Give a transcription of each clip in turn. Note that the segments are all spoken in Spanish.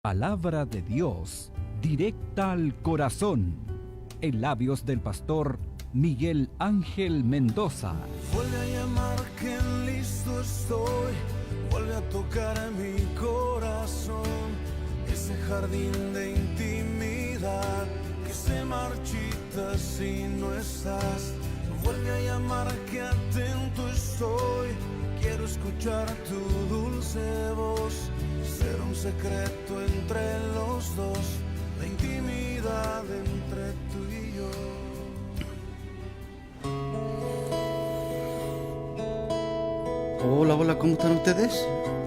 Palabra de Dios, directa al corazón, en labios del pastor Miguel Ángel Mendoza. Vuelve a llamar que listo estoy, vuelve a tocar mi corazón, ese jardín de intimidad que se marchita si no estás. Vuelve a llamar que atento estoy, quiero escuchar tu dulce voz, ser un secreto entre los dos, la intimidad entre tú y yo. Hola, ¿cómo están ustedes?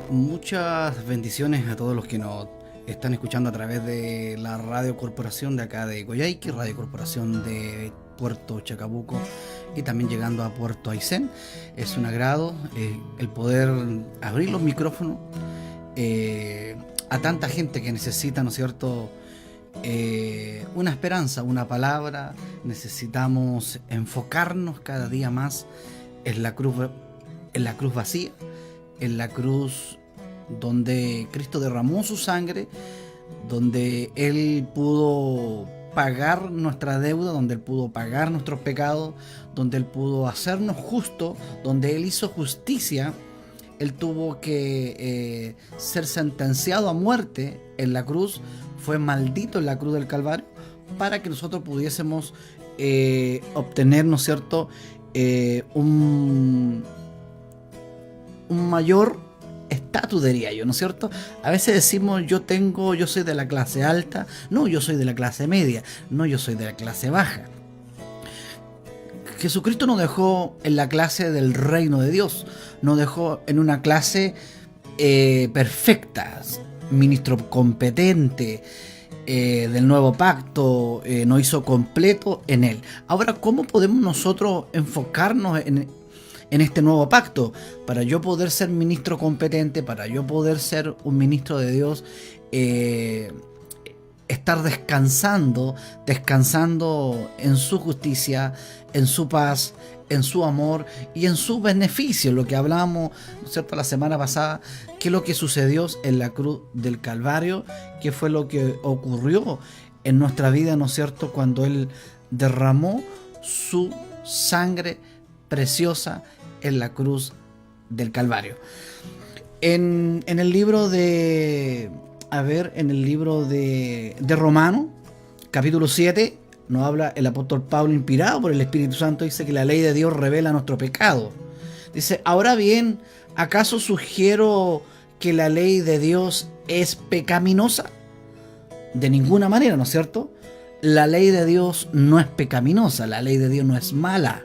Muchas bendiciones a todos los que nos están escuchando a través de la Radio Corporación de acá de Coyhaique, Radio Corporación de Puerto Chacabuco y también llegando a Puerto Aysén. Es un agrado el poder abrir los micrófonos a tanta gente que necesita, ¿no es cierto?, una esperanza, una palabra. Necesitamos enfocarnos cada día más en la cruz vacía, en la cruz donde Cristo derramó su sangre, donde Él pudo pagar nuestra deuda, donde Él pudo pagar nuestros pecados, donde Él pudo hacernos justos, donde Él hizo justicia. Él tuvo que ser sentenciado a muerte en la cruz, fue maldito en la cruz del Calvario, para que nosotros pudiésemos obtener, ¿no es cierto?, un mayor estatus, diría yo, ¿no es cierto? A veces decimos yo soy de la clase alta, no, yo soy de la clase media, no, yo soy de la clase baja. Jesucristo nos dejó en la clase del reino de Dios, nos dejó en una clase perfecta, ministro competente del nuevo pacto, nos hizo completo en él. Ahora, ¿cómo podemos nosotros enfocarnos en este nuevo pacto? Para yo poder ser ministro competente, para yo poder ser un ministro de Dios, estar descansando en su justicia, en su paz, en su amor y en su beneficio. Lo que hablamos, ¿no es cierto?, la semana pasada, qué es lo que sucedió en la cruz del Calvario, qué fue lo que ocurrió en nuestra vida, ¿no es cierto?, cuando Él derramó su sangre preciosa en la cruz del Calvario. En el libro de Romanos, capítulo 7, nos habla el apóstol Pablo, inspirado por el Espíritu Santo, dice que la ley de Dios revela nuestro pecado. Dice, ahora bien, ¿acaso sugiero que la ley de Dios es pecaminosa? De ninguna manera, ¿no es cierto? La ley de Dios no es pecaminosa, la ley de Dios no es mala.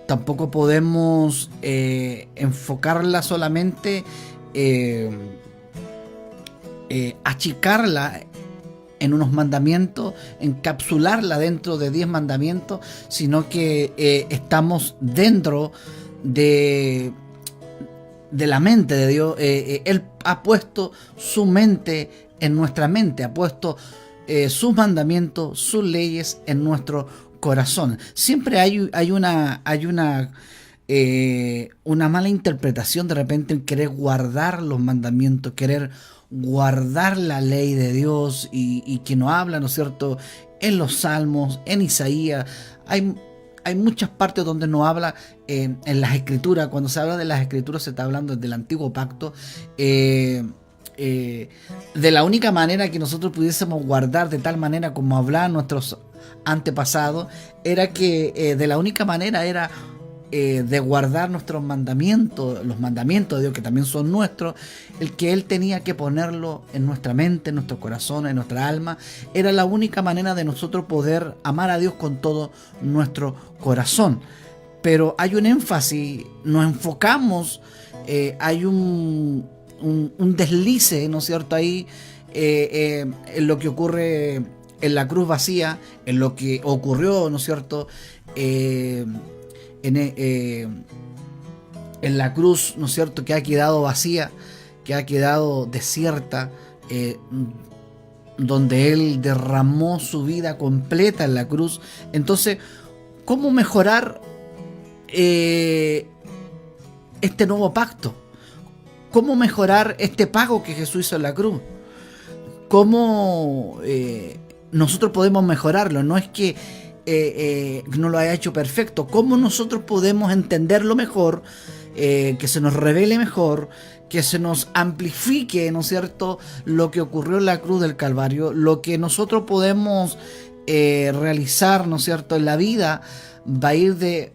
Tampoco podemos enfocarla solamente, achicarla en unos mandamientos, encapsularla dentro de 10 mandamientos, sino que estamos dentro de la mente de Dios. Él ha puesto su mente en nuestra mente, ha puesto sus mandamientos, sus leyes en nuestro corazón. Siempre hay una mala interpretación de repente en querer guardar los mandamientos, querer guardar la ley de Dios, y que nos habla, ¿no es cierto?, en los Salmos, en Isaías. Hay muchas partes donde nos habla en las Escrituras. Cuando se habla de las Escrituras se está hablando del Antiguo Pacto, de la única manera que nosotros pudiésemos guardar, de tal manera como hablaban nuestros antepasados, era que de la única manera era de guardar nuestros mandamientos, los mandamientos de Dios, que también son nuestros, el que Él tenía que ponerlo en nuestra mente, en nuestro corazón, en nuestra alma. Era la única manera de nosotros poder amar a Dios con todo nuestro corazón. Pero hay un énfasis, nos enfocamos, hay un deslice, ¿no es cierto?, ahí en lo que ocurre en la cruz vacía, en lo que ocurrió, ¿no es cierto?, en la cruz, ¿no es cierto?, que ha quedado vacía, que ha quedado desierta, donde Él derramó su vida completa en la cruz. Entonces, ¿cómo mejorar este nuevo pacto? ¿Cómo mejorar este pago que Jesús hizo en la cruz? cómo nosotros podemos mejorarlo. No es que no lo haya hecho perfecto. Cómo nosotros podemos entenderlo mejor, que se nos revele mejor, que se nos amplifique, ¿no es cierto?, lo que ocurrió en la cruz del Calvario, lo que nosotros podemos realizar, ¿no es cierto?, en la vida va a ir de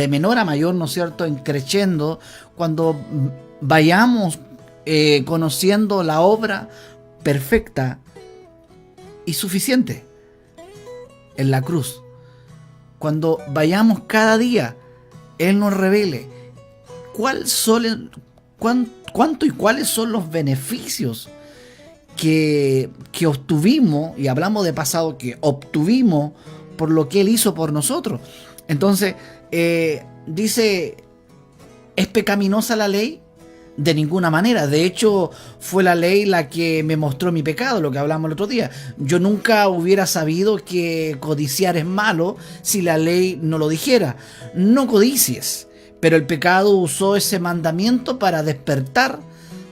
menor a mayor, ¿no es cierto?, en creciendo, cuando vayamos conociendo la obra perfecta y suficiente en la cruz. Cuando vayamos cada día, Él nos revele cuánto y cuáles son los beneficios que obtuvimos, y hablamos de pasado, que obtuvimos por lo que Él hizo por nosotros. Entonces, dice, ¿es pecaminosa la ley? De ninguna manera. De hecho, fue la ley la que me mostró mi pecado, lo que hablamos el otro día. Yo nunca hubiera sabido que codiciar es malo si la ley no lo dijera. No codicies. Pero el pecado usó ese mandamiento para despertar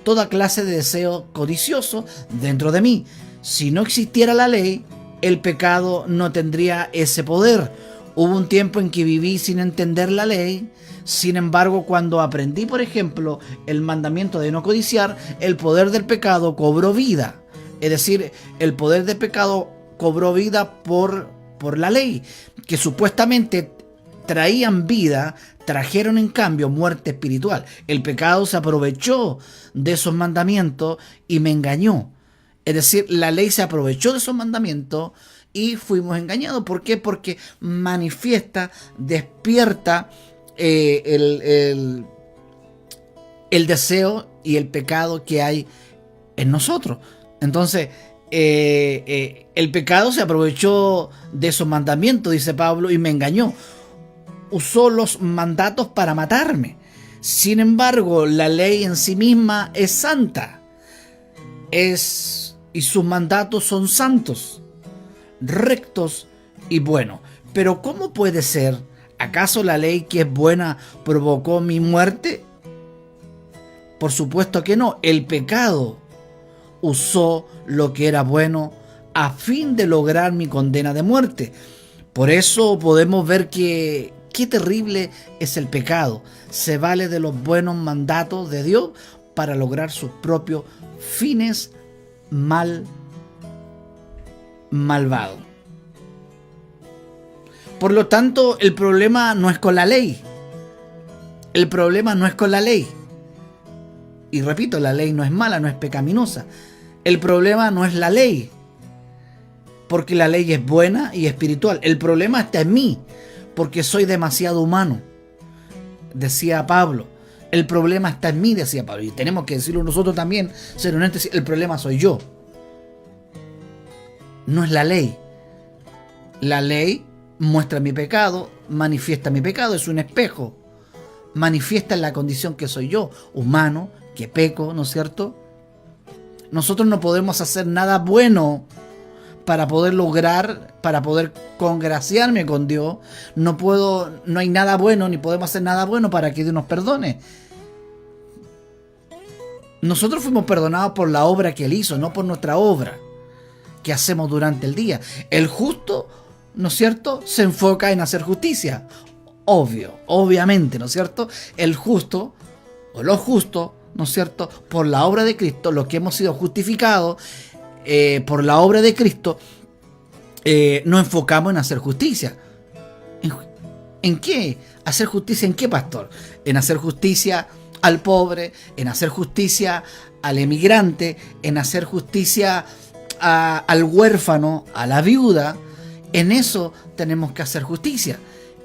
toda clase de deseo codicioso dentro de mí. Si no existiera la ley, el pecado no tendría ese poder. Hubo un tiempo en que viví sin entender la ley. Sin embargo, cuando aprendí, por ejemplo, el mandamiento de no codiciar, el poder del pecado cobró vida. Es decir, el poder del pecado cobró vida por la ley, que supuestamente traían vida, trajeron en cambio muerte espiritual. El pecado se aprovechó de esos mandamientos y me engañó. Es decir, la ley se aprovechó de esos mandamientos y fuimos engañados. ¿Por qué? Porque manifiesta, despierta el deseo y el pecado que hay en nosotros. Entonces, el pecado se aprovechó de esos mandamientos, dice Pablo, y me engañó. Usó los mandatos para matarme. Sin embargo, la ley en sí misma es santa. Y sus mandatos son santos, rectos y buenos. Pero ¿cómo puede ser? ¿Acaso la ley que es buena provocó mi muerte? Por supuesto que no. El pecado usó lo que era bueno a fin de lograr mi condena de muerte. Por eso podemos ver que qué terrible es el pecado. Se vale de los buenos mandatos de Dios para lograr sus propios fines malvados. Por lo tanto, el problema no es con la ley. El problema no es con la ley. Y repito, la ley no es mala, no es pecaminosa. El problema no es la ley, porque la ley es buena y espiritual. El problema está en mí, porque soy demasiado humano, decía Pablo. El problema está en mí, decía Pablo. Y tenemos que decirlo nosotros también, ser honestos. El problema soy yo. No es la ley. La ley muestra mi pecado, manifiesta mi pecado, es un espejo. Manifiesta la condición que soy yo, humano, que peco, ¿no es cierto? Nosotros no podemos hacer nada bueno para poder lograr, para poder congraciarme con Dios. No hay nada bueno, ni podemos hacer nada bueno para que Dios nos perdone. Nosotros fuimos perdonados por la obra que Él hizo, no por nuestra obra que hacemos durante el día. El justo, ¿no es cierto?, se enfoca en hacer justicia. Obviamente, ¿no es cierto? El justo, o los justos, ¿no es cierto?, por la obra de Cristo, los que hemos sido justificados por la obra de Cristo, nos enfocamos en hacer justicia. ¿En qué? ¿Hacer justicia en qué, pastor? En hacer justicia al pobre, en hacer justicia al emigrante, en hacer justicia al huérfano, a la viuda. En eso tenemos que hacer justicia.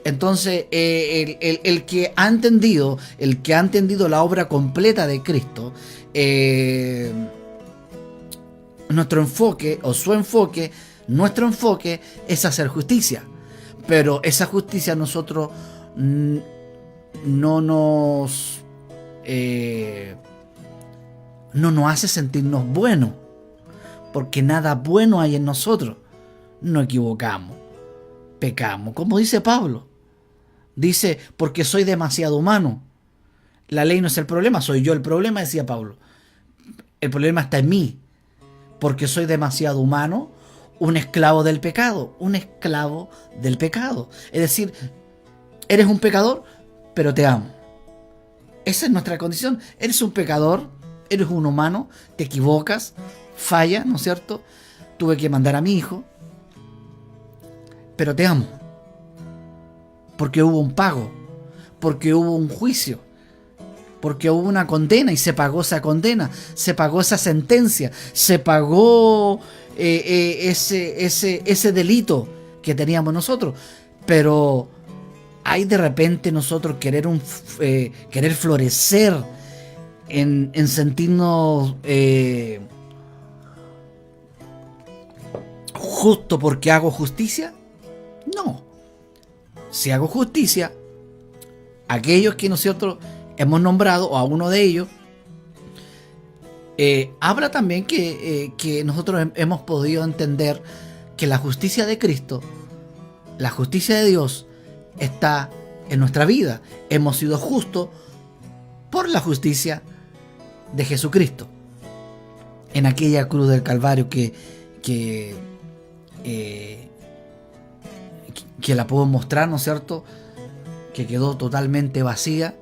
Entonces, el que ha entendido la obra completa de Cristo, nuestro enfoque es hacer justicia. Pero esa justicia a nosotros no nos hace sentirnos buenos, porque nada bueno hay en nosotros. Nos equivocamos, pecamos, como dice Pablo. Dice, porque soy demasiado humano. La ley no es el problema, soy yo el problema, decía Pablo. El problema está en mí, porque soy demasiado humano, un esclavo del pecado, un esclavo del pecado. Es decir, eres un pecador, pero te amo. Esa es nuestra condición. Eres un pecador, eres un humano, te equivocas, fallas, ¿no es cierto? Tuve que mandar a mi hijo, pero te amo. Porque hubo un pago, porque hubo un juicio, porque hubo una condena y se pagó esa condena, se pagó esa sentencia, se pagó ese delito que teníamos nosotros. Pero hay de repente nosotros querer florecer en sentirnos justo porque hago justicia. No. Si hago justicia, aquellos que nosotros hemos nombrado, o a uno de ellos, habla también que nosotros hemos podido entender que la justicia de Cristo, la justicia de Dios, está en nuestra vida. Hemos sido justos por la justicia de Jesucristo en aquella cruz del Calvario que la puedo mostrar, ¿no es cierto? Que quedó totalmente vacía,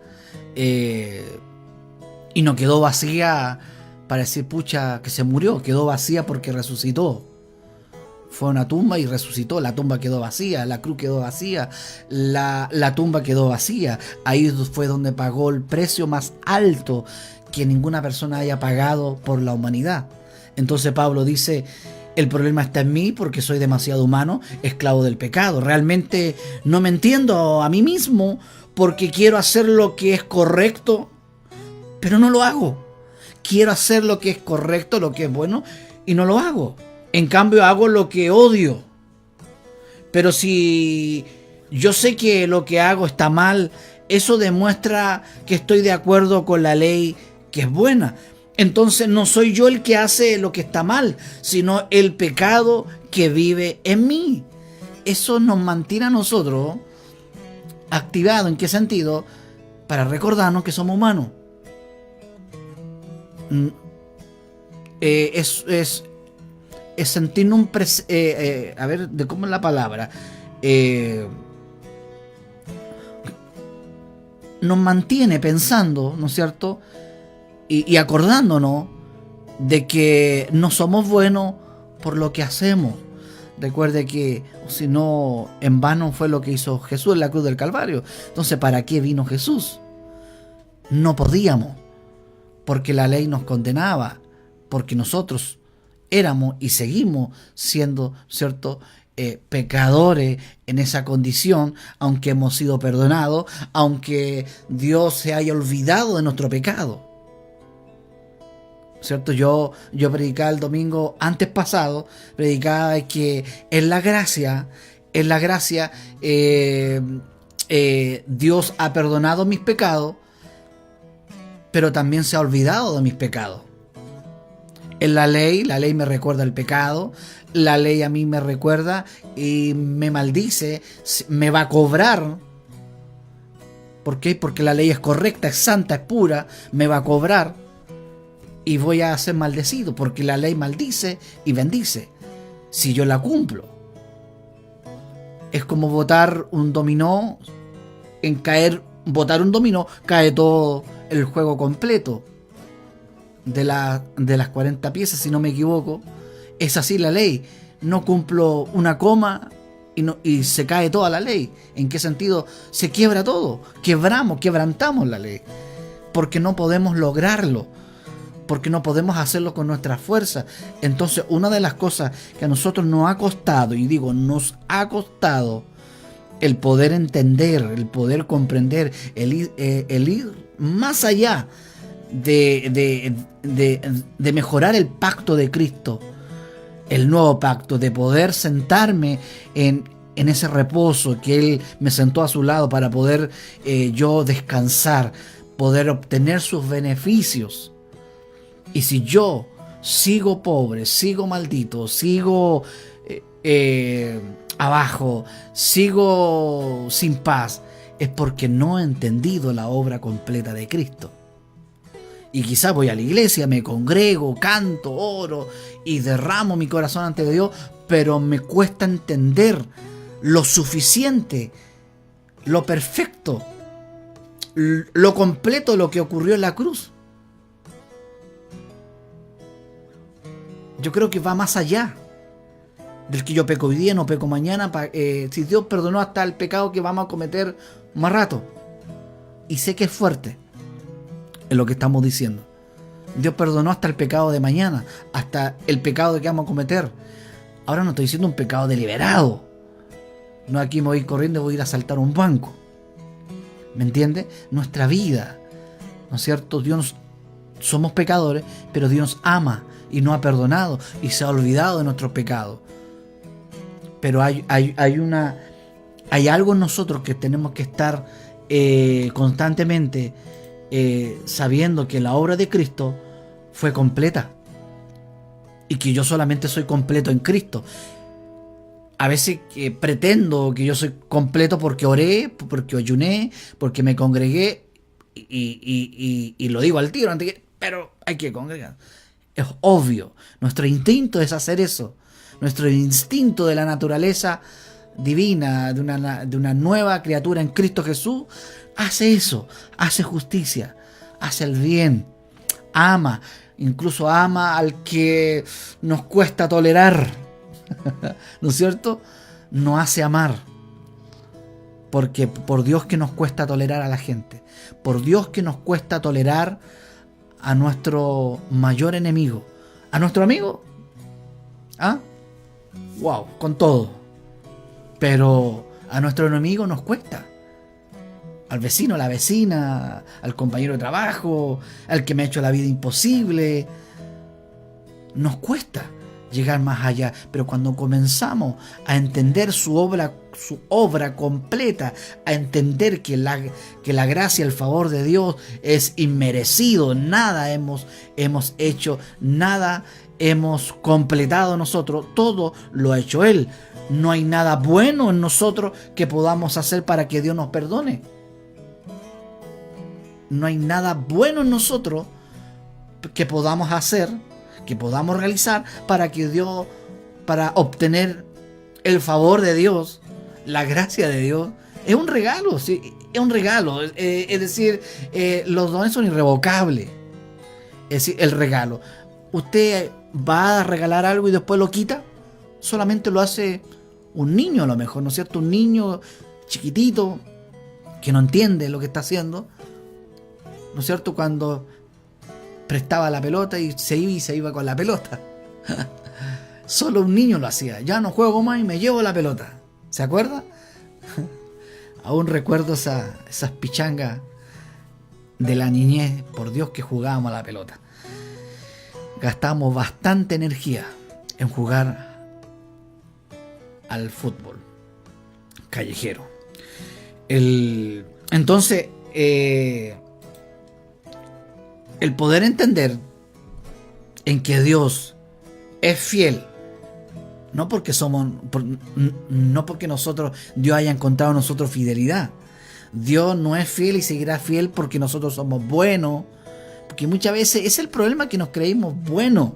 y no quedó vacía para decir, pucha, que se murió, quedó vacía porque resucitó. Fue a una tumba y resucitó, la tumba quedó vacía, la cruz quedó vacía, la tumba quedó vacía. Ahí fue donde pagó el precio más alto que ninguna persona haya pagado por la humanidad. Entonces Pablo dice, el problema está en mí porque soy demasiado humano, esclavo del pecado. Realmente no me entiendo a mí mismo porque quiero hacer lo que es correcto, pero no lo hago. Quiero hacer lo que es correcto, lo que es bueno, y no lo hago. En cambio hago lo que odio. Pero si yo sé que lo que hago está mal, eso demuestra que estoy de acuerdo con la ley que es buena. Entonces no soy yo el que hace lo que está mal, sino el pecado que vive en mí. Eso nos mantiene a nosotros activados. ¿En qué sentido? Para recordarnos que somos humanos. Es sentirnos a ver, ¿de cómo es la palabra? Nos mantiene pensando, ¿no es cierto? Y acordándonos de que no somos buenos por lo que hacemos. Recuerde que si no, en vano fue lo que hizo Jesús en la cruz del Calvario. Entonces, ¿para qué vino Jesús? No podíamos, porque la ley nos condenaba, porque nosotros éramos y seguimos siendo, ¿cierto?, pecadores en esa condición, aunque hemos sido perdonados, aunque Dios se haya olvidado de nuestro pecado. ¿Cierto? Yo predicaba el domingo antes pasado, predicaba que en la gracia, Dios ha perdonado mis pecados, pero también se ha olvidado de mis pecados. En la ley me recuerda el pecado, la ley a mí me recuerda y me maldice, me va a cobrar. ¿Por qué? Porque la ley es correcta, es santa, es pura, me va a cobrar. Y voy a ser maldecido porque la ley maldice y bendice si yo la cumplo. Es como botar un dominó, botar un dominó, cae todo el juego completo de las 40 piezas, si no me equivoco. Es así la ley. No cumplo una coma y se cae toda la ley. ¿En qué sentido? Se quiebra todo. Quebrantamos la ley. Porque no podemos lograrlo. Porque no podemos hacerlo con nuestra fuerza. Entonces, una de las cosas que a nosotros nos ha costado, y digo, nos ha costado el poder entender, el poder comprender, el ir más allá de mejorar el pacto de Cristo, el nuevo pacto, de poder sentarme en ese reposo que Él me sentó a su lado para poder yo descansar, poder obtener sus beneficios. Y si yo sigo pobre, sigo maldito, sigo abajo, sigo sin paz, es porque no he entendido la obra completa de Cristo. Y quizás voy a la iglesia, me congrego, canto, oro y derramo mi corazón ante Dios, pero me cuesta entender lo suficiente, lo perfecto, lo completo de lo que ocurrió en la cruz. Yo creo que va más allá del que yo peco hoy día, no peco mañana. Si Dios perdonó hasta el pecado que vamos a cometer más rato. Y sé que es fuerte en lo que estamos diciendo. Dios perdonó hasta el pecado de mañana, hasta el pecado que vamos a cometer. Ahora no estoy diciendo un pecado deliberado. No aquí me voy corriendo y voy a ir a asaltar un banco. ¿Me entiende? Nuestra vida, ¿no es cierto? Somos pecadores, pero Dios nos ama y nos ha perdonado y se ha olvidado de nuestros pecados. Pero hay algo en nosotros que tenemos que estar constantemente sabiendo que la obra de Cristo fue completa y que yo solamente soy completo en Cristo. A veces pretendo que yo soy completo porque oré, porque ayuné, porque me congregué y lo digo al tiro, pero hay que congregar. Es obvio, nuestro instinto es hacer eso. Nuestro instinto de la naturaleza divina, de una nueva criatura en Cristo Jesús, hace eso, hace justicia, hace el bien, ama, incluso ama al que nos cuesta tolerar, ¿no es cierto? Nos hace amar, porque por Dios que nos cuesta tolerar a la gente, por Dios que nos cuesta tolerar a nuestro mayor enemigo, a nuestro amigo, ¿ah? Wow, con todo. Pero a nuestro enemigo nos cuesta. Al vecino, a la vecina, al compañero de trabajo, al que me ha hecho la vida imposible. Nos cuesta llegar más allá. Pero cuando comenzamos a entender su obra completa, a entender que la gracia, el favor de Dios es inmerecido, nada hemos hecho, nada hemos completado nosotros, todo lo ha hecho Él. No hay nada bueno en nosotros que podamos hacer para que Dios nos perdone. No hay nada bueno en nosotros que podamos hacer, que podamos realizar para obtener el favor de Dios, la gracia de Dios. Es un regalo, sí, es un regalo. Es decir, los dones son irrevocables. Es decir, el regalo. Usted va a regalar algo y después lo quita. Solamente lo hace un niño a lo mejor, ¿no es cierto? Un niño chiquitito que no entiende lo que está haciendo, ¿no es cierto? Cuando prestaba la pelota y se iba con la pelota. Solo un niño lo hacía. Ya no juego más y me llevo la pelota. ¿Se acuerda? Aún recuerdo esas pichangas de la niñez. Por Dios que jugábamos a la pelota. Gastamos bastante energía en jugar al fútbol callejero. Entonces, el poder entender en que Dios es fiel, no porque nosotros, Dios haya encontrado en nosotros fidelidad. Dios no es fiel y seguirá fiel porque nosotros somos buenos. Porque muchas veces es el problema, que nos creímos buenos,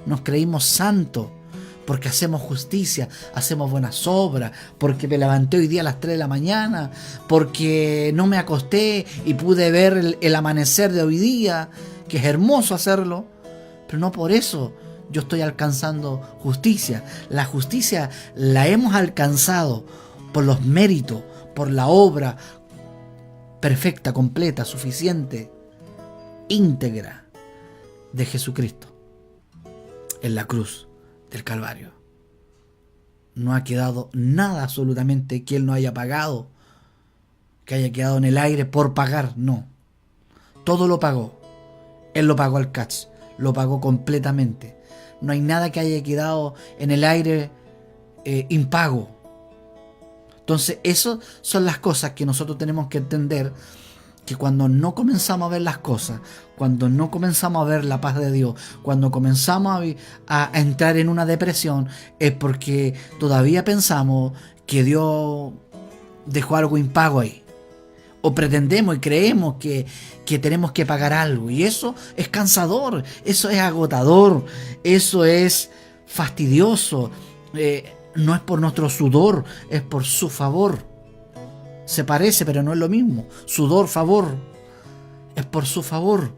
nos creímos santos, porque hacemos justicia, hacemos buenas obras, porque me levanté hoy día a las 3 de la mañana, porque no me acosté y pude ver el amanecer de hoy día, que es hermoso hacerlo, pero no por eso yo estoy alcanzando justicia. La justicia la hemos alcanzado por los méritos, por la obra perfecta, completa, suficiente, íntegra de Jesucristo en la cruz del Calvario. No ha quedado nada absolutamente que Él no haya pagado, que haya quedado en el aire por pagar, no. Todo lo pagó. Él lo pagó al catch, lo pagó completamente. No hay nada que haya quedado en el aire impago. Entonces, esas son las cosas que nosotros tenemos que entender, que cuando no comenzamos a ver las cosas, cuando no comenzamos a ver la paz de Dios, cuando comenzamos a entrar en una depresión, es porque todavía pensamos que Dios dejó algo impago ahí, o pretendemos y creemos que tenemos que pagar algo. Y eso es cansador, eso es agotador, eso es fastidioso. No es por nuestro sudor, es por su favor. Se parece, pero no es lo mismo. Sudor, favor, es por su favor.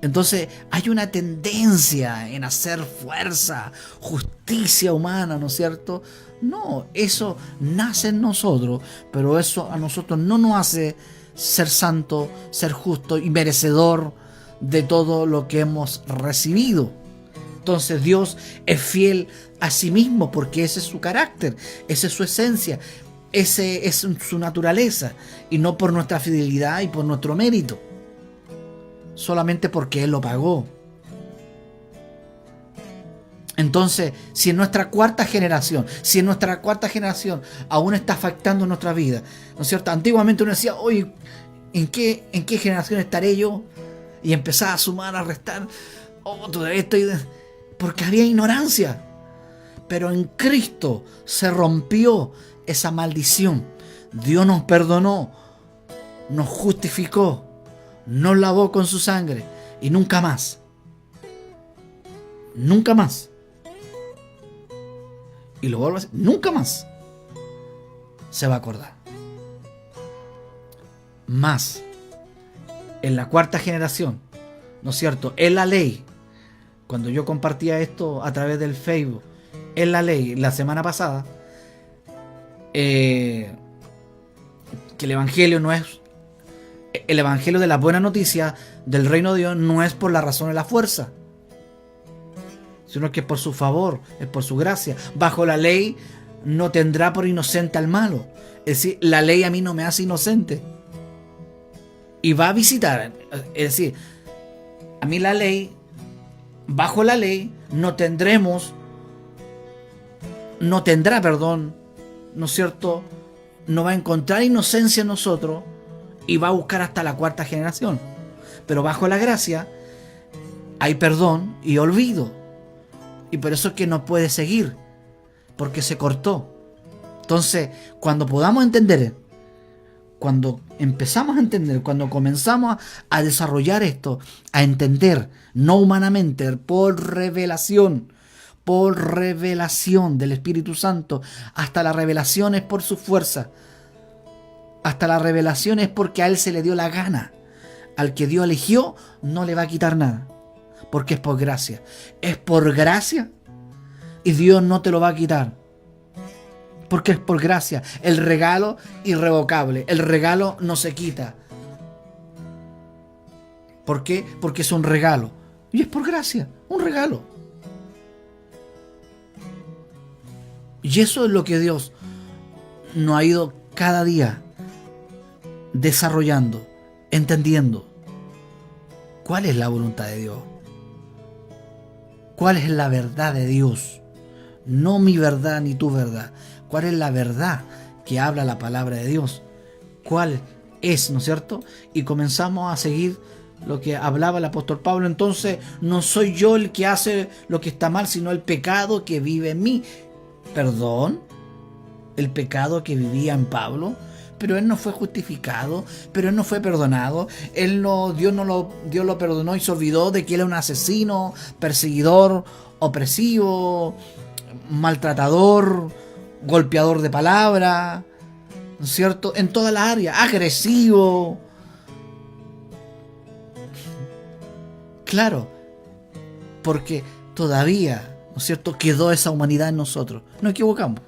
Entonces hay una tendencia en hacer fuerza, justicia humana, ¿no es cierto? No, eso nace en nosotros, pero eso a nosotros no nos hace ser santo, ser justo y merecedor de todo lo que hemos recibido. Entonces Dios es fiel a sí mismo porque ese es su carácter, esa es su esencia, ese es su naturaleza, y no por nuestra fidelidad y por nuestro mérito, solamente porque Él lo pagó. Entonces, si en nuestra cuarta generación aún está afectando nuestra vida, ¿no es cierto? Antiguamente uno decía, oye, ¿en qué generación estaré yo? Y empezaba a sumar, a restar, todo esto, porque había ignorancia. Pero en Cristo se rompió esa maldición. Dios nos perdonó, nos justificó, nos lavó con su sangre, y nunca más, y lo vuelvo a decir, nunca más se va a acordar. Más en la cuarta generación, ¿no es cierto? En la ley, cuando yo compartía esto a través del Facebook, en la ley, la semana pasada, que el evangelio no es, el evangelio de la buena noticia del reino de Dios no es por la razón de la fuerza, sino que es por su favor, es por su gracia. Bajo la ley no tendrá por inocente al malo. Es decir, la ley a mí no me hace inocente. Y va a visitar. Es decir, a mí la ley, bajo la ley, no tendrá, ¿no es cierto? No va a encontrar inocencia en nosotros y va a buscar hasta la cuarta generación. Pero bajo la gracia hay perdón y olvido. Y por eso es que no puede seguir, porque se cortó. Entonces, cuando podamos entender, cuando empezamos a entender, cuando comenzamos a desarrollar esto, a entender, no humanamente, por revelación del Espíritu Santo, hasta la revelación es por su fuerza, hasta la revelación es porque a Él se le dio la gana. Al que Dios eligió, no le va a quitar nada. Porque es por gracia. Es por gracia y Dios no te lo va a quitar. Porque es por gracia. El regalo irrevocable. El regalo no se quita. ¿Por qué? Porque es un regalo. Y es por gracia. Un regalo. Y eso es lo que Dios nos ha ido cada día desarrollando, entendiendo. ¿Cuál es la voluntad de Dios? ¿Cuál es la verdad de Dios? No mi verdad ni tu verdad. ¿Cuál es la verdad que habla la palabra de Dios? ¿Cuál es, no es cierto? Y comenzamos a seguir lo que hablaba el apóstol Pablo. Entonces, no soy yo el que hace lo que está mal, sino el pecado que vive en mí. Perdón, el pecado que vivía en Pablo. Pero él no fue justificado, pero él no fue perdonado. Dios lo perdonó y se olvidó de que él era un asesino, perseguidor, opresivo, maltratador, golpeador de palabra, ¿no es cierto? En toda la área, agresivo. Claro, porque todavía, ¿no es cierto?, quedó esa humanidad en nosotros. Nos equivocamos.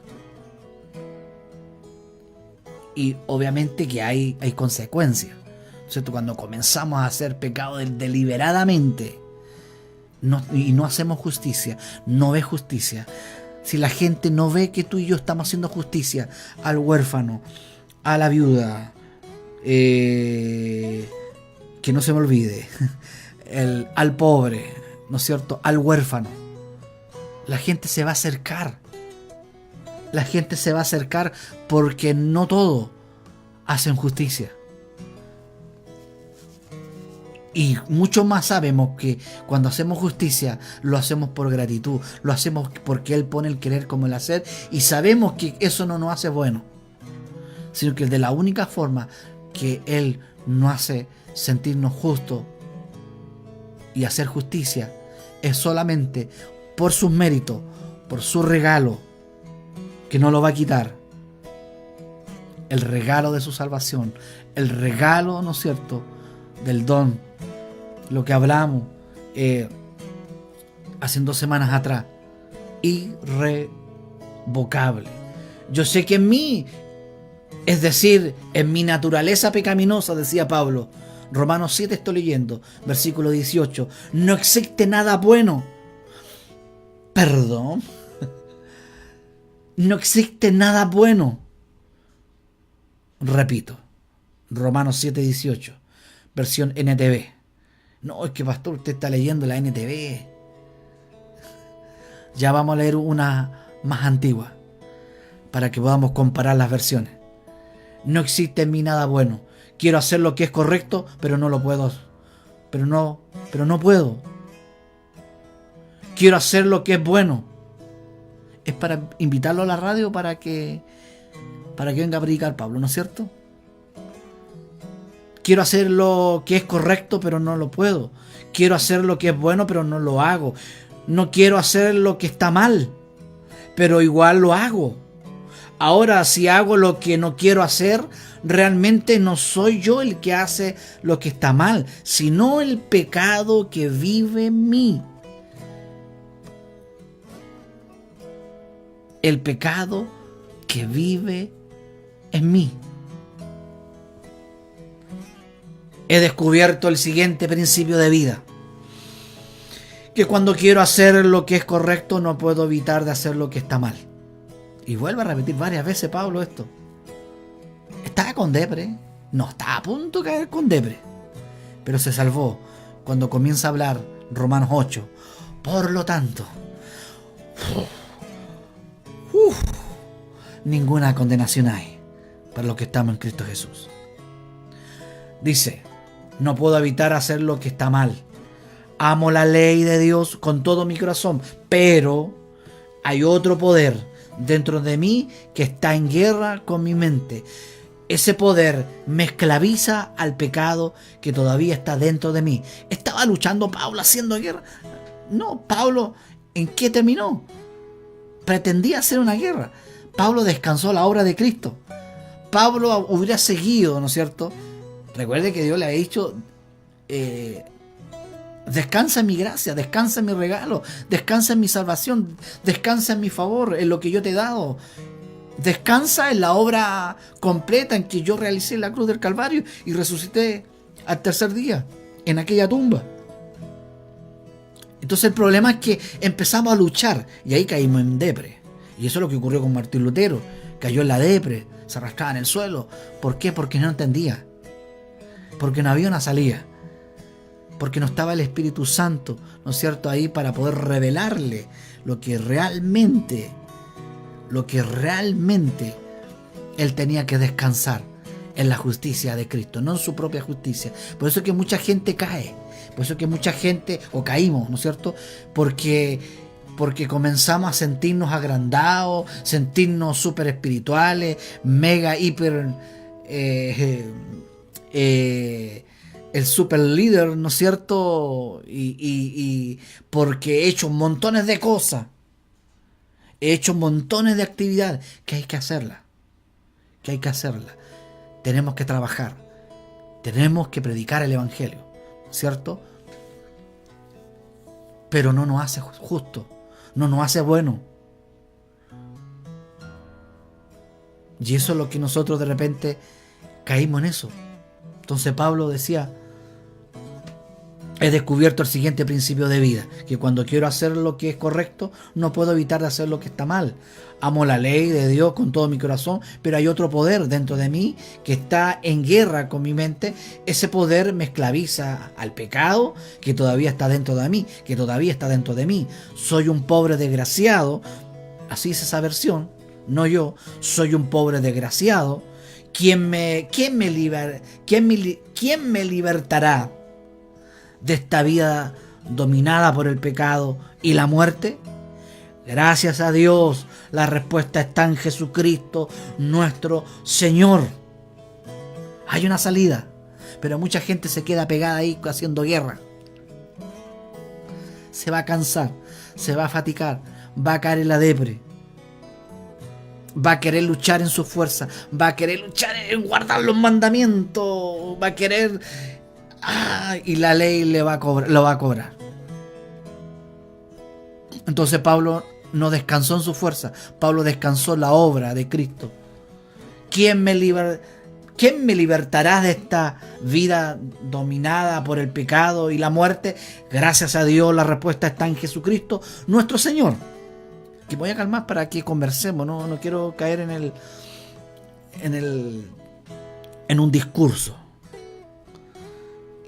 Y obviamente que hay consecuencias, ¿cierto? Cuando comenzamos a hacer pecado deliberadamente y no hacemos justicia, no ves justicia. Si la gente no ve que tú y yo estamos haciendo justicia al huérfano, a la viuda, que no se me olvide, al pobre, ¿no es cierto?, al huérfano, la gente se va a acercar. La gente se va a acercar porque no todos hacen justicia. Y mucho más sabemos que cuando hacemos justicia lo hacemos por gratitud, lo hacemos porque Él pone el querer como el hacer, y sabemos que eso no nos hace bueno, sino que de la única forma que Él nos hace sentirnos justos y hacer justicia es solamente por sus méritos, por su regalo, que no lo va a quitar. El regalo de su salvación, el regalo, ¿no es cierto?, del don, lo que hablamos hace 2 semanas atrás, irrevocable. Yo sé que en mí, es decir, en mi naturaleza pecaminosa, decía Pablo, Romanos 7 estoy leyendo, versículo 18, no existe nada bueno. Perdón. No existe nada bueno. Repito, Romanos 7, 18, versión NTV. No, es que pastor, usted está leyendo la NTV. Ya vamos a leer una más antigua para que podamos comparar las versiones. No existe en mí nada bueno. Quiero hacer lo que es correcto, pero no lo puedo. Pero no puedo. Quiero hacer lo que es bueno. Es para invitarlo a la radio para que venga a predicar Pablo, ¿no es cierto? Quiero hacer lo que es correcto, pero no lo puedo. Quiero hacer lo que es bueno, pero no lo hago. No quiero hacer lo que está mal, pero igual lo hago. Ahora, si hago lo que no quiero hacer, realmente no soy yo el que hace lo que está mal, sino el pecado que vive en mí. El pecado que vive en mí. He descubierto el siguiente principio de vida: que cuando quiero hacer lo que es correcto, no puedo evitar de hacer lo que está mal. Y vuelvo a repetir varias veces Pablo esto. Estaba con depre, no está a punto de caer con depre, pero se salvó cuando comienza a hablar Romanos 8. Por lo tanto, ninguna condenación hay para los que estamos en Cristo Jesús. Dice, no puedo evitar hacer lo que está mal. Amo la ley de Dios con todo mi corazón, pero hay otro poder dentro de mí que está en guerra con mi mente. Ese poder me esclaviza al pecado que todavía está dentro de mí. ¿Estaba luchando Pablo haciendo guerra? No, Pablo, ¿en qué terminó? Pretendía hacer una guerra. Pablo descansó la obra de Cristo. Pablo hubiera seguido, ¿no es cierto? Recuerde que Dios le ha dicho, descansa en mi gracia, descansa en mi regalo, descansa en mi salvación, descansa en mi favor, en lo que yo te he dado. Descansa en la obra completa en que yo realicé la cruz del Calvario y resucité al tercer día en aquella tumba. Entonces el problema es que empezamos a luchar y ahí caímos en depre. Y eso es lo que ocurrió con Martín Lutero. Cayó en la depre, se arrastraba en el suelo. ¿Por qué? Porque no entendía. Porque no había una salida. Porque no estaba el Espíritu Santo, ¿no es cierto?, ahí para poder revelarle lo que realmente él tenía que descansar en la justicia de Cristo, no en su propia justicia. Por eso es que mucha gente cae, por eso es que mucha gente, o caímos, ¿no es cierto?, porque comenzamos a sentirnos agrandados, sentirnos súper espirituales, mega, hiper, el super líder, ¿no es cierto? Y porque he hecho montones de cosas, he hecho montones de actividades, que hay que hacerlas, tenemos que trabajar, tenemos que predicar el evangelio, ¿cierto? Pero no nos hace justo, no nos hace bueno. Y eso es lo que nosotros de repente caímos en eso. Entonces Pablo decía, he descubierto el siguiente principio de vida, que cuando quiero hacer lo que es correcto, no puedo evitar de hacer lo que está mal. Amo la ley de Dios con todo mi corazón, pero hay otro poder dentro de mí que está en guerra con mi mente. Ese poder me esclaviza al pecado que todavía está dentro de mí, Soy un pobre desgraciado, así es esa versión, no yo, soy un pobre desgraciado. ¿Quién me libertará de esta vida dominada por el pecado y la muerte? Gracias a Dios, la respuesta está en Jesucristo, nuestro Señor. Hay una salida, pero mucha gente se queda pegada ahí haciendo guerra. Se va a cansar, se va a fatigar, va a caer en la depre. Va a querer luchar en su fuerza, va a querer luchar en guardar los mandamientos, va a querer... y la ley lo va a cobrar. Entonces Pablo no descansó en su fuerza, Pablo descansó en la obra de Cristo. ¿Quién me libertará de esta vida dominada por el pecado y la muerte? Gracias a Dios, la respuesta está en Jesucristo, nuestro Señor. Que voy a calmar para que conversemos, no quiero caer en un discurso.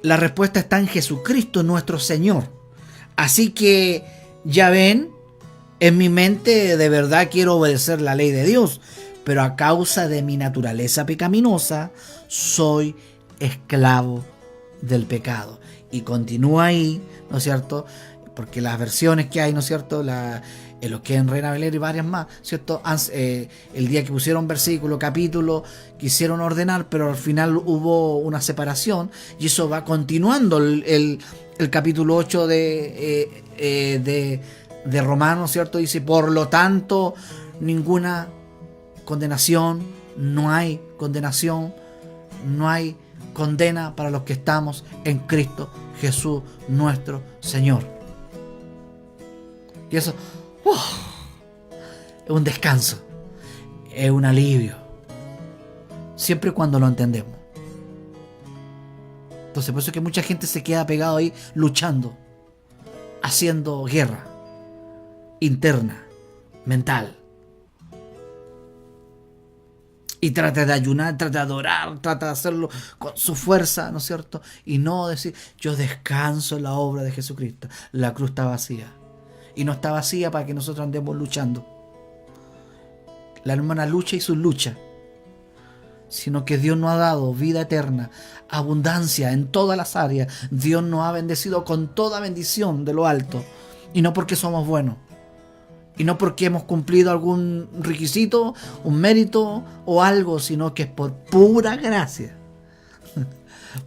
La respuesta está en Jesucristo, nuestro Señor. Así que, ya ven, en mi mente de verdad quiero obedecer la ley de Dios, pero a causa de mi naturaleza pecaminosa, soy esclavo del pecado. Y continúa ahí, ¿no es cierto? Porque las versiones que hay, ¿no es cierto? Lo que en Reina Valera y varias más, ¿cierto? El día que pusieron versículo, capítulo, quisieron ordenar, pero al final hubo una separación y eso va continuando el capítulo 8 de Romanos, ¿cierto? Dice, por lo tanto, ninguna condenación, no hay condenación, no hay condena para los que estamos en Cristo Jesús, nuestro Señor. Y eso... es un descanso, es un alivio, siempre y cuando lo entendemos. Entonces, por eso es que mucha gente se queda pegado ahí luchando, haciendo guerra interna, mental, y trata de ayunar, trata de adorar, trata de hacerlo con su fuerza, ¿no es cierto? Y no decir, yo descanso en la obra de Jesucristo. La cruz está vacía. Y no está vacía para que nosotros andemos luchando. La hermana lucha y su lucha. Sino que Dios nos ha dado vida eterna, abundancia en todas las áreas. Dios nos ha bendecido con toda bendición de lo alto. Y no porque somos buenos. Y no porque hemos cumplido algún requisito, un mérito o algo, sino que es por pura gracia.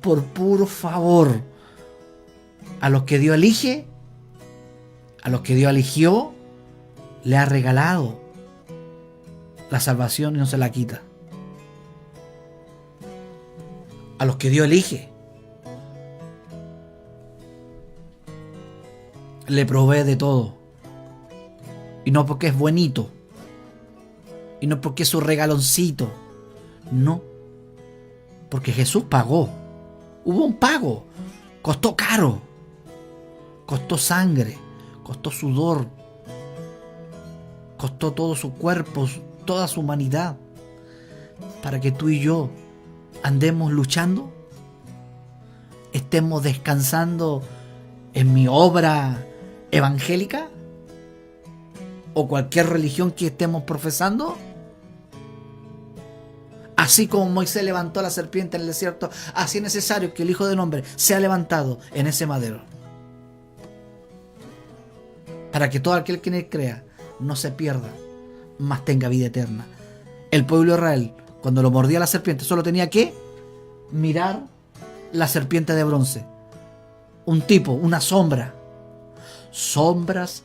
Por puro favor. A los que Dios elige, a los que Dios eligió, le ha regalado la salvación y no se la quita. A los que Dios elige, le provee de todo. Y no porque es buenito. Y no porque es su regaloncito. No. Porque Jesús pagó. Hubo un pago. Costó caro. Costó sangre. Costó sudor, costó todo su cuerpo, toda su humanidad, para que tú y yo andemos luchando, estemos descansando en mi obra evangélica o cualquier religión que estemos profesando. Así como Moisés levantó a la serpiente en el desierto, así es necesario que el Hijo del Hombre sea levantado en ese madero, para que todo aquel que en él crea no se pierda, mas tenga vida eterna. El pueblo de Israel, cuando lo mordía la serpiente, solo tenía que mirar la serpiente de bronce. Un tipo, una sombra. Sombras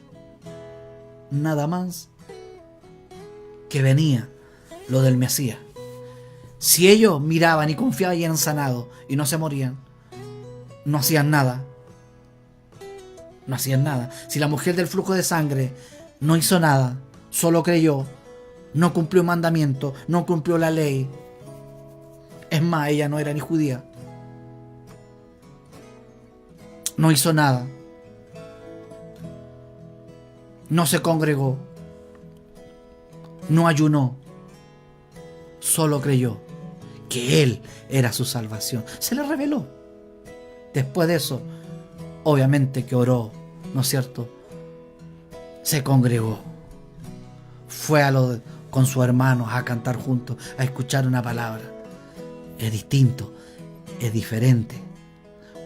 nada más que venía lo del Mesías. Si ellos miraban y confiaban y eran sanados y no se morían, no hacían nada. No hacían nada. Si la mujer del flujo de sangre no hizo nada, solo creyó, no cumplió mandamiento, no cumplió la ley. Es más, ella no era ni judía. No hizo nada. No se congregó. No ayunó. Solo creyó que Él era su salvación. Se le reveló. Después de eso, obviamente que oró, ¿no es cierto? Se congregó. Fue con sus hermanos a cantar juntos, a escuchar una palabra. Es distinto, es diferente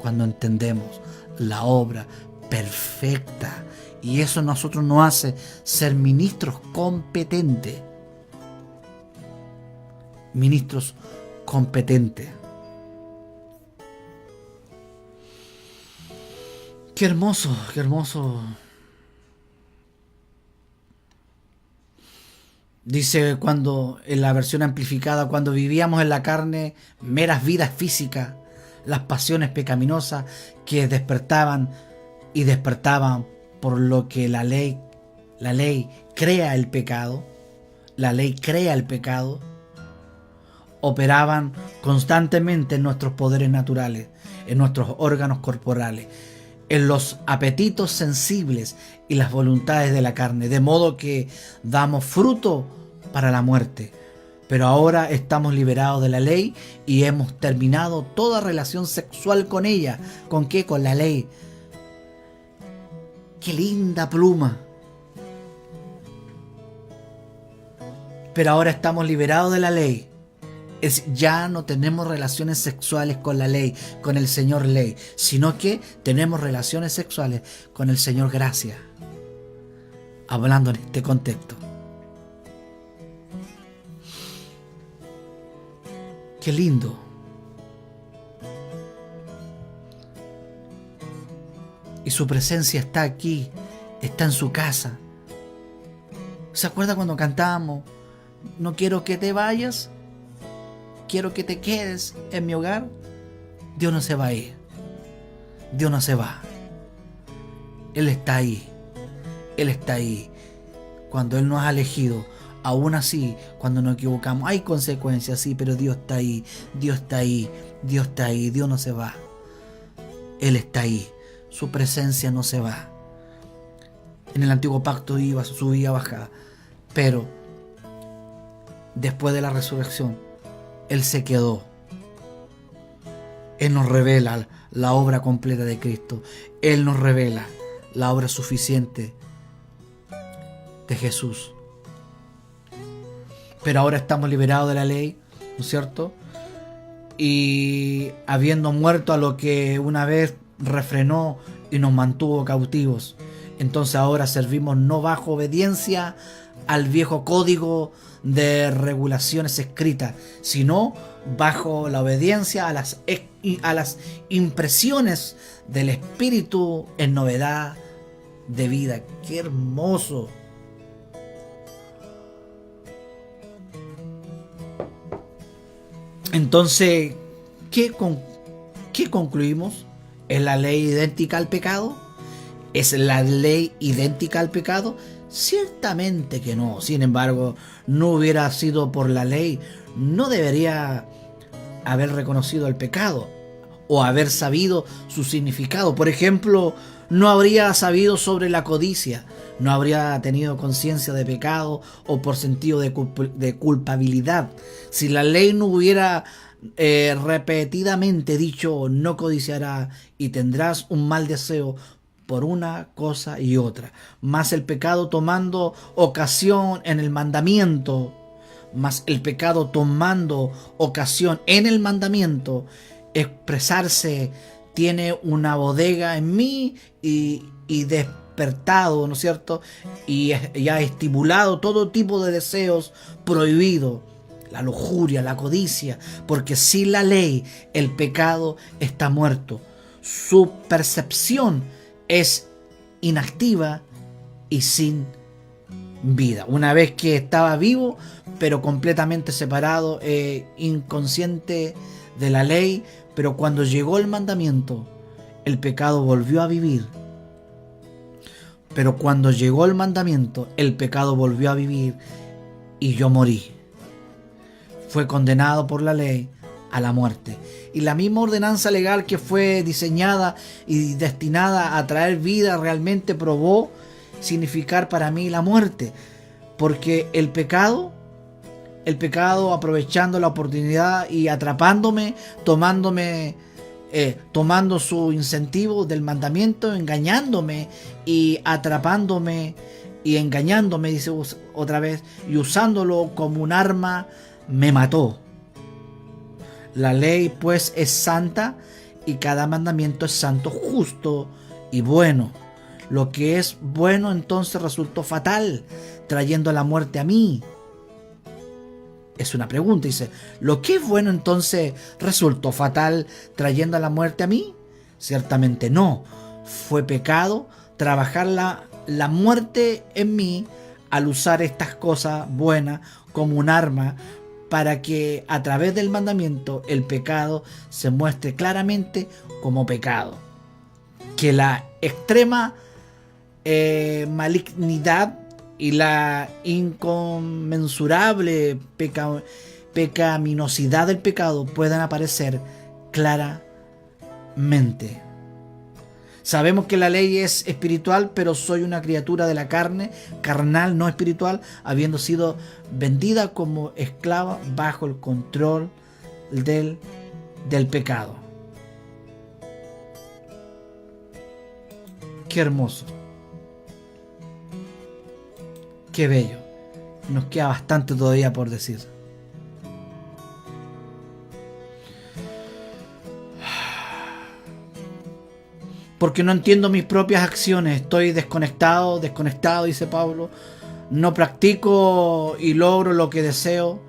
cuando entendemos la obra perfecta. Y eso a nosotros nos hace ser ministros competentes. Ministros competentes. Qué hermoso, qué hermoso. Dice cuando, en la versión amplificada, cuando vivíamos en la carne, meras vidas físicas, las pasiones pecaminosas que despertaban y despertaban por lo que la ley crea el pecado, operaban constantemente en nuestros poderes naturales, en nuestros órganos corporales, en los apetitos sensibles y las voluntades de la carne, de modo que damos fruto para la muerte. Pero ahora estamos liberados de la ley y hemos terminado toda relación sexual con ella. ¿Con qué? Con la ley. ¡Qué linda pluma! Pero ahora estamos liberados de la ley. Ya no tenemos relaciones sexuales con la ley, con el Señor ley, sino que tenemos relaciones sexuales con el Señor gracia. Hablando en este contexto. Qué lindo. Y su presencia está aquí, está en su casa. ¿Se acuerda cuando cantábamos? No quiero que te vayas, quiero que te quedes en mi hogar. Dios no se va a ir. Dios no se va. Él está ahí. Él está ahí. Cuando Él nos ha elegido, aún así, cuando nos equivocamos, hay consecuencias, sí, pero Dios está ahí. Dios está ahí. Dios está ahí. Dios no se va. Él está ahí. Su presencia no se va. En el antiguo pacto iba, subía, bajaba. Pero después de la resurrección, Él se quedó. Él nos revela la obra completa de Cristo. Él nos revela la obra suficiente de Jesús. Pero ahora estamos liberados de la ley, ¿no es cierto? Y habiendo muerto a lo que una vez refrenó y nos mantuvo cautivos, entonces ahora servimos no bajo obediencia al viejo código de regulaciones escritas, sino bajo la obediencia a las impresiones del Espíritu en novedad de vida. ¡Qué hermoso! Entonces, ¿qué concluimos? ¿Es la ley idéntica al pecado? ¿Es la ley idéntica al pecado? Ciertamente que no. Sin embargo, no hubiera sido por la ley, no debería haber reconocido el pecado o haber sabido su significado. Por ejemplo, no habría sabido sobre la codicia, no habría tenido conciencia de pecado o por sentido de culpabilidad. Si la ley no hubiera repetidamente dicho no codiciarás y tendrás un mal deseo por una cosa y otra, más el pecado tomando ocasión en el mandamiento, expresarse, tiene una bodega en mí y despertado, ¿no es cierto? Y ha estimulado todo tipo de deseos prohibidos, la lujuria, la codicia, porque sin la ley el pecado está muerto. Su percepción es inactiva y sin vida. Una vez que estaba vivo, pero completamente separado, inconsciente de la ley, pero cuando llegó el mandamiento, el pecado volvió a vivir. Pero cuando llegó el mandamiento, el pecado volvió a vivir y yo morí. Fue condenado por la ley a la muerte. Y la misma ordenanza legal que fue diseñada y destinada a traer vida realmente probó significar para mí la muerte. Porque el pecado aprovechando la oportunidad y atrapándome, tomando su incentivo del mandamiento, engañándome y atrapándome y engañándome, dice otra vez, y usándolo como un arma, me mató. La ley pues es santa y cada mandamiento es santo, justo y bueno. Lo que es bueno entonces resultó fatal, trayendo la muerte a mí. Es una pregunta, dice, ¿lo que es bueno entonces resultó fatal, trayendo la muerte a mí? Ciertamente no. fue pecado trabajar la muerte en mí al usar estas cosas buenas como un arma para que a través del mandamiento el pecado se muestre claramente como pecado. Que la extrema malignidad y la inconmensurable pecaminosidad del pecado puedan aparecer claramente. Sabemos que la ley es espiritual, pero soy una criatura de la carne, carnal, no espiritual, habiendo sido vendida como esclava bajo el control del pecado. Qué hermoso. Qué bello. Nos queda bastante todavía por decir. Porque no entiendo mis propias acciones. Estoy desconectado, dice Pablo. No practico y logro lo que deseo,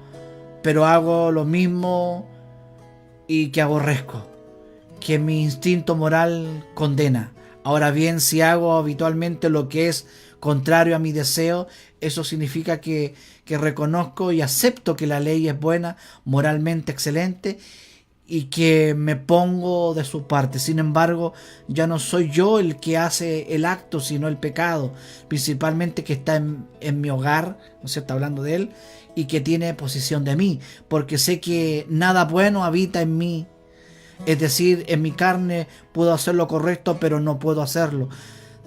pero hago lo mismo y que aborrezco, que mi instinto moral condena. Ahora bien, si hago habitualmente lo que es contrario a mi deseo, eso significa que reconozco y acepto que la ley es buena, moralmente excelente, y que me pongo de su parte. Sin embargo, ya no soy yo el que hace el acto, sino el pecado, principalmente que está en mi hogar, ¿no es cierto?, hablando de él, y que tiene posesión de mí, porque sé que nada bueno habita en mí. Es decir, en mi carne puedo hacer lo correcto, pero no puedo hacerlo.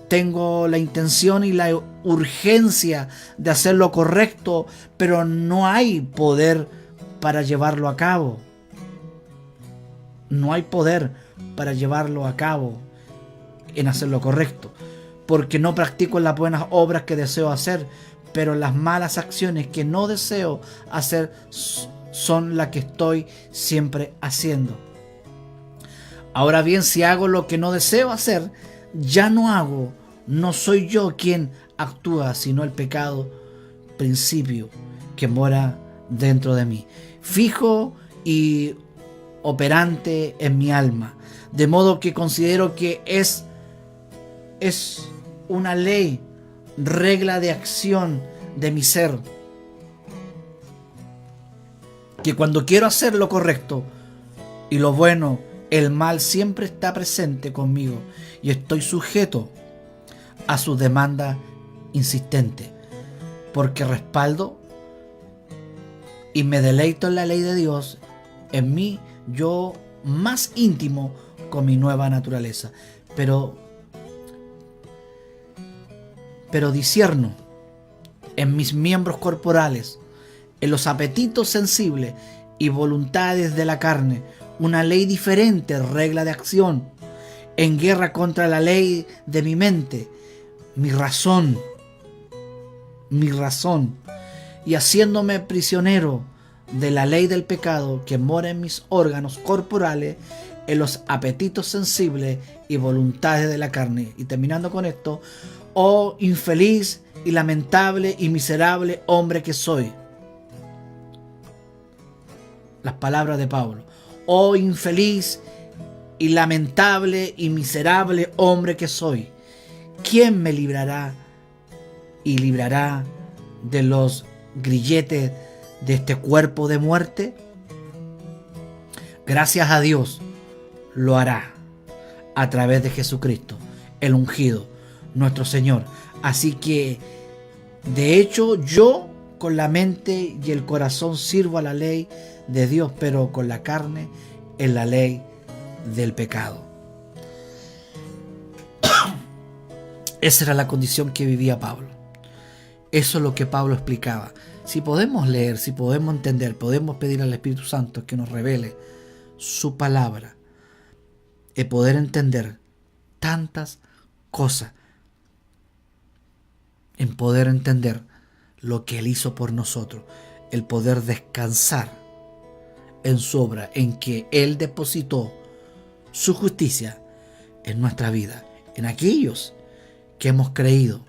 Tengo la intención y la urgencia de hacer lo correcto, pero no hay poder para llevarlo a cabo. No hay poder para llevarlo a cabo en hacer lo correcto, porque no practico las buenas obras que deseo hacer, pero las malas acciones que no deseo hacer son las que estoy siempre haciendo. Ahora bien, si hago lo que no deseo hacer, ya no hago, no soy yo quien actúa, sino el pecado principio que mora dentro de mí, fijo y operante en mi alma, de modo que considero que es una ley, regla de acción de mi ser, que cuando quiero hacer lo correcto y lo bueno, el mal siempre está presente conmigo y estoy sujeto a su demanda insistente, porque respaldo y me deleito en la ley de Dios, en mí yo más íntimo con mi nueva naturaleza, pero discierno en mis miembros corporales, en los apetitos sensibles y voluntades de la carne, una ley diferente, regla de acción, en guerra contra la ley de mi mente, mi razón, y haciéndome prisionero de la ley del pecado que mora en mis órganos corporales, en los apetitos sensibles y voluntades de la carne. Y terminando con esto: oh infeliz y lamentable y miserable hombre que soy. Las palabras de Pablo: oh infeliz y lamentable y miserable hombre que soy. ¿Quién me librará de los grilletes de este cuerpo de muerte? Gracias a Dios lo hará a través de Jesucristo, el ungido, nuestro Señor. Así que, de hecho, yo con la mente y el corazón sirvo a la ley de Dios, pero con la carne en la ley del pecado. Esa era la condición que vivía Pablo. Eso es lo que Pablo explicaba. Si podemos leer, si podemos entender, podemos pedir al Espíritu Santo que nos revele su palabra y poder entender tantas cosas, en poder entender lo que Él hizo por nosotros, el poder descansar en su obra, en que Él depositó su justicia en nuestra vida, en aquellos que hemos creído,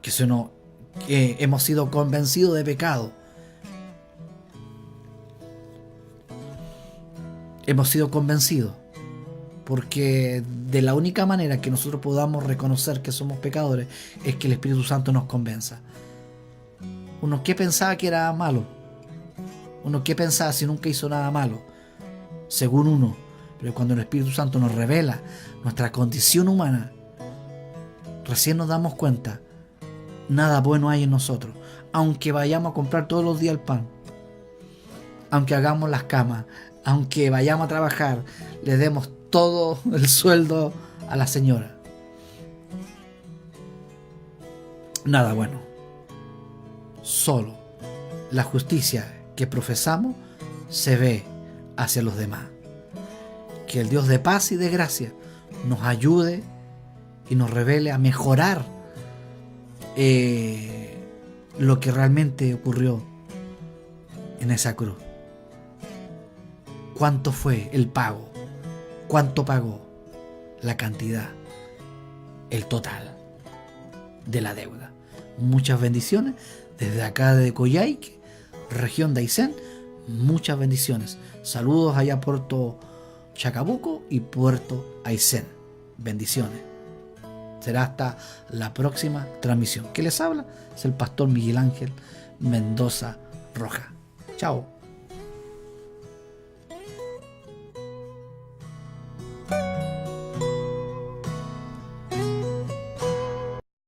que hemos sido convencidos de pecado. Hemos sido convencidos Porque de la única manera que nosotros podamos reconocer que somos pecadores es que el Espíritu Santo nos convenza. Uno que pensaba que era malo, uno que pensaba si nunca hizo nada malo, según uno, pero cuando el Espíritu Santo nos revela nuestra condición humana, recién nos damos cuenta, nada bueno hay en nosotros. Aunque vayamos a comprar todos los días el pan, aunque hagamos las camas, aunque vayamos a trabajar, le demos todo el sueldo a la señora, nada bueno. Solo la justicia que profesamos se ve hacia los demás. Que el Dios de paz y de gracia nos ayude y nos revele a mejorar lo que realmente ocurrió en esa cruz. ¿Cuánto fue el pago? ¿Cuánto pagó? La cantidad, el total de la deuda. Muchas bendiciones desde acá de Coyhaique, región de Aysén. Muchas bendiciones. Saludos allá a Puerto Chacabuco y Puerto Aysén. Bendiciones. Será hasta la próxima transmisión. ¿Qué les habla? Es el pastor Miguel Ángel Mendoza Roja. Chao.